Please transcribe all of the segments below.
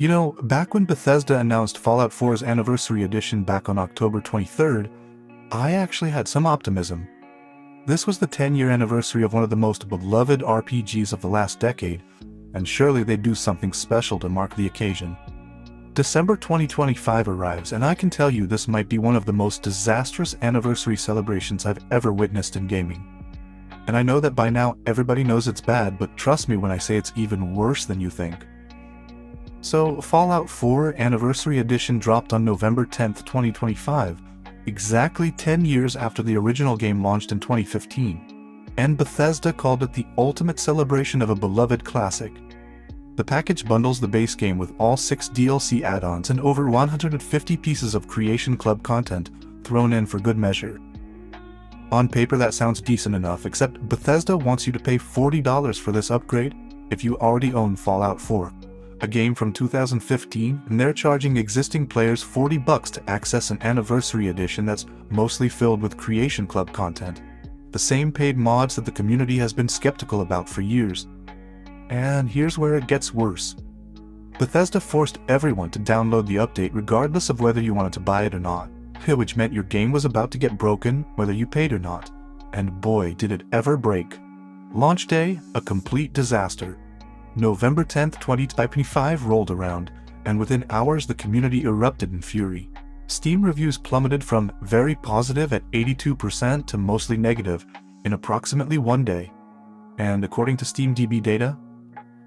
You know, back when Bethesda announced Fallout 4's Anniversary Edition back on October 23rd, I actually had some optimism. This was the 10-year anniversary of one of the most beloved RPGs of the last decade, and surely they'd do something special to mark the occasion. December 2025 arrives, and I can tell you this might be one of the most disastrous anniversary celebrations I've ever witnessed in gaming. And I know that by now everybody knows it's bad, but trust me when I say it's even worse than you think. So, Fallout 4 Anniversary Edition dropped on November 10th, 2025, exactly 10 years after the original game launched in 2015, and Bethesda called it the ultimate celebration of a beloved classic. The package bundles the base game with all 6 DLC add-ons and over 150 pieces of Creation Club content thrown in for good measure. On paper that sounds decent enough, except Bethesda wants you to pay $40 for this upgrade if you already own Fallout 4, a game from 2015, and they're charging existing players $40 to access an Anniversary Edition that's mostly filled with Creation Club content, the same paid mods that the community has been skeptical about for years. And here's where it gets worse. Bethesda forced everyone to download the update regardless of whether you wanted to buy it or not, which meant your game was about to get broken whether you paid or not. And boy, did it ever break. Launch day, a complete disaster. November 10th, 2025 rolled around, and within hours the community erupted in fury. Steam reviews plummeted from very positive at 82% to mostly negative in approximately one day. And according to SteamDB data,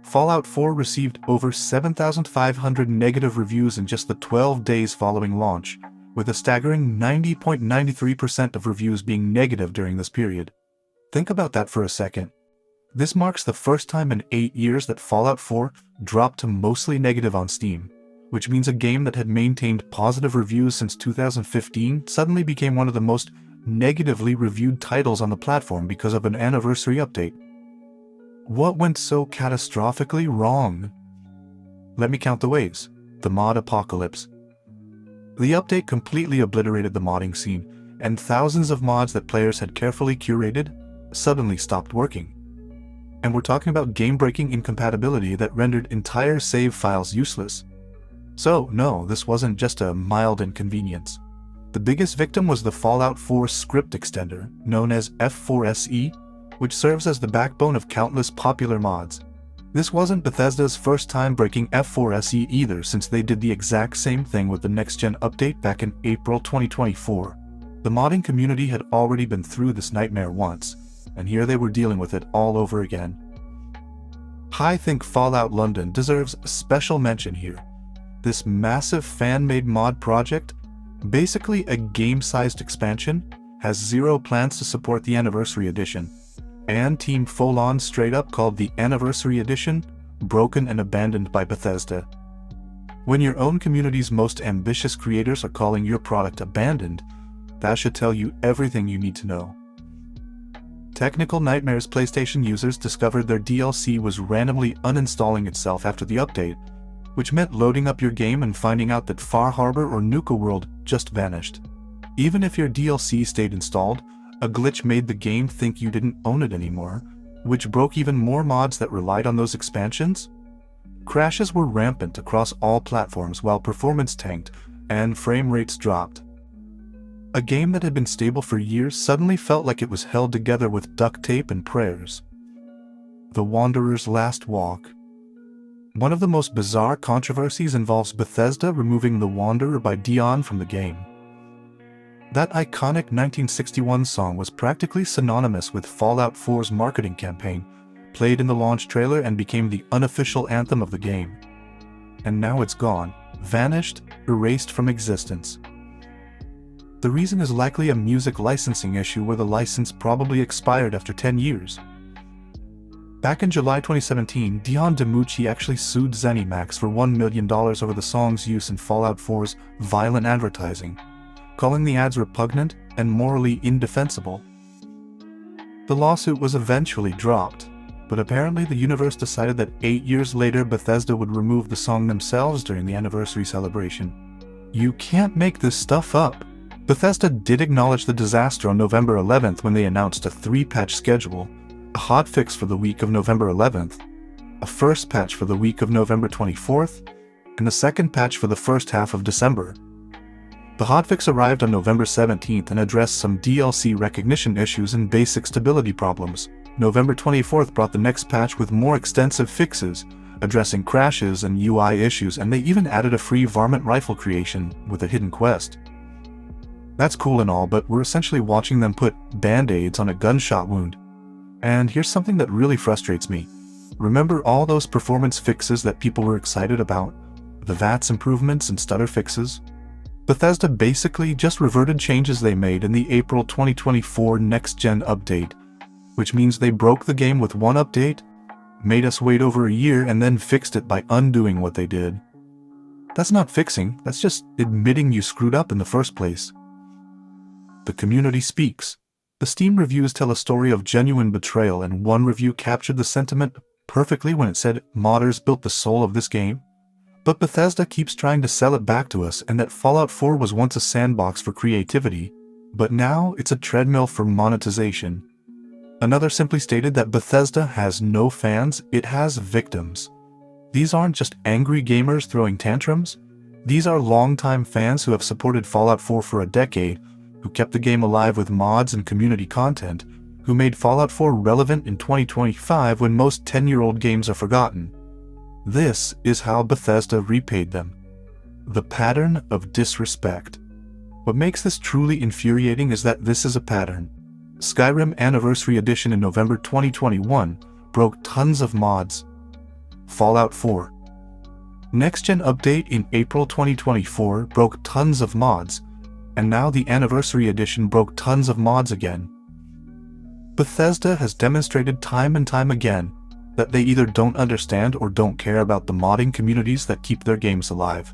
Fallout 4 received over 7,500 negative reviews in just the 12 days following launch, with a staggering 90.93% of reviews being negative during this period. Think about that for a second. This marks the first time in 8 years that Fallout 4 dropped to mostly negative on Steam, which means a game that had maintained positive reviews since 2015 suddenly became one of the most negatively reviewed titles on the platform because of an anniversary update. What went so catastrophically wrong? Let me count the ways. The mod apocalypse. The update completely obliterated the modding scene, and thousands of mods that players had carefully curated suddenly stopped working. And we're talking about game-breaking incompatibility that rendered entire save files useless. So, no, this wasn't just a mild inconvenience. The biggest victim was the Fallout 4 script extender, known as F4SE, which serves as the backbone of countless popular mods. This wasn't Bethesda's first time breaking F4SE either, since they did the exact same thing with the next-gen update back in April 2024. The modding community had already been through this nightmare once, and here they were dealing with it all over again. I think Fallout London deserves a special mention here. This massive fan-made mod project, basically a game-sized expansion, has zero plans to support the Anniversary Edition, and Team Full-On straight up called the Anniversary Edition broken and abandoned by Bethesda. When your own community's most ambitious creators are calling your product abandoned, that should tell you everything you need to know. Technical nightmares. PlayStation users discovered their DLC was randomly uninstalling itself after the update, which meant loading up your game and finding out that Far Harbor or Nuka World just vanished. Even if your DLC stayed installed, a glitch made the game think you didn't own it anymore, which broke even more mods that relied on those expansions. Crashes were rampant across all platforms while performance tanked and frame rates dropped. A game that had been stable for years suddenly felt like it was held together with duct tape and prayers. The Wanderer's Last Walk. One of the most bizarre controversies involves Bethesda removing The Wanderer by Dion from the game. That iconic 1961 song was practically synonymous with Fallout 4's marketing campaign, played in the launch trailer and became the unofficial anthem of the game. And now it's gone, vanished, erased from existence. The reason is likely a music licensing issue where the license probably expired after 10 years. Back in July 2017, Dion DiMucci actually sued ZeniMax for $1 million over the song's use in Fallout 4's violent advertising, calling the ads repugnant and morally indefensible. The lawsuit was eventually dropped, but apparently the universe decided that 8 years later Bethesda would remove the song themselves during the anniversary celebration. You can't make this stuff up. Bethesda did acknowledge the disaster on November 11th when they announced a 3-patch schedule, a hotfix for the week of November 11th, a first patch for the week of November 24th, and the second patch for the first half of December. The hotfix arrived on November 17th and addressed some DLC recognition issues and basic stability problems. November 24th brought the next patch with more extensive fixes, addressing crashes and UI issues, and they even added a free varmint rifle creation with a hidden quest. That's cool and all, but we're essentially watching them put band-aids on a gunshot wound. And here's something that really frustrates me. Remember all those performance fixes that people were excited about? The VATS improvements and stutter fixes? Bethesda basically just reverted changes they made in the April 2024 next-gen update, which means they broke the game with one update, made us wait over a year, and then fixed it by undoing what they did. That's not fixing, that's just admitting you screwed up in the first place. The community speaks. The Steam reviews tell a story of genuine betrayal, and one review captured the sentiment perfectly when it said, "Modders built the soul of this game." But Bethesda keeps trying to sell it back to us, and that Fallout 4 was once a sandbox for creativity, but now it's a treadmill for monetization. Another simply stated that Bethesda has no fans, it has victims. These aren't just angry gamers throwing tantrums. These are longtime fans who have supported Fallout 4 for a decade, who kept the game alive with mods and community content, who made Fallout 4 relevant in 2025 when most 10-year-old games are forgotten. This is how Bethesda repaid them. The pattern of disrespect. What makes this truly infuriating is that this is a pattern. Skyrim Anniversary Edition in November 2021 broke tons of mods. Fallout 4. Next-gen update in April 2024 broke tons of mods, and now the Anniversary Edition broke tons of mods again. Bethesda has demonstrated time and time again that they either don't understand or don't care about the modding communities that keep their games alive.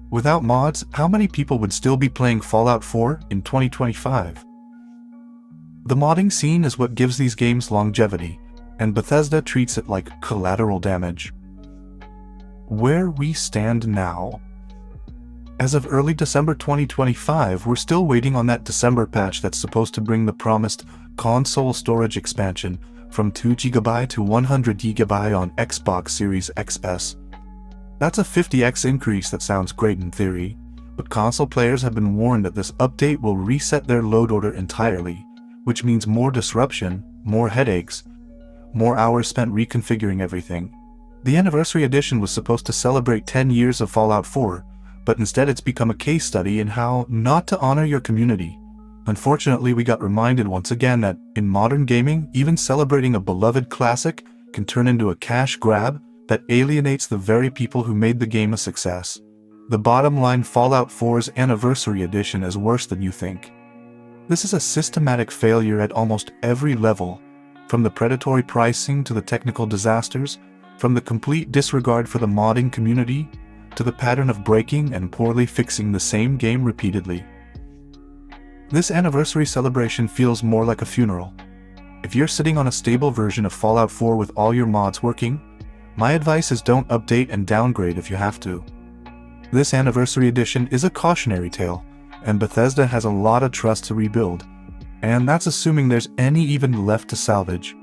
Without mods, how many people would still be playing Fallout 4 in 2025? The modding scene is what gives these games longevity, and Bethesda treats it like collateral damage. Where we stand now. As of early December 2025, we're still waiting on that December patch that's supposed to bring the promised console storage expansion from 2 GB to 100 GB on Xbox Series XS. That's a 50x increase that sounds great in theory, but console players have been warned that this update will reset their load order entirely, which means more disruption, more headaches, more hours spent reconfiguring everything. The Anniversary Edition was supposed to celebrate 10 years of Fallout 4, but instead it's become a case study in how not to honor your community. Unfortunately, we got reminded once again that in modern gaming, even celebrating a beloved classic can turn into a cash grab that alienates the very people who made the game a success. The bottom line, Fallout 4's Anniversary Edition is worse than you think. This is a systematic failure at almost every level, from the predatory pricing to the technical disasters, from the complete disregard for the modding community, to the pattern of breaking and poorly fixing the same game repeatedly. This anniversary celebration feels more like a funeral. If you're sitting on a stable version of Fallout 4 with all your mods working, my advice is don't update and downgrade if you have to. This Anniversary Edition is a cautionary tale, and Bethesda has a lot of trust to rebuild, and that's assuming there's any even left to salvage.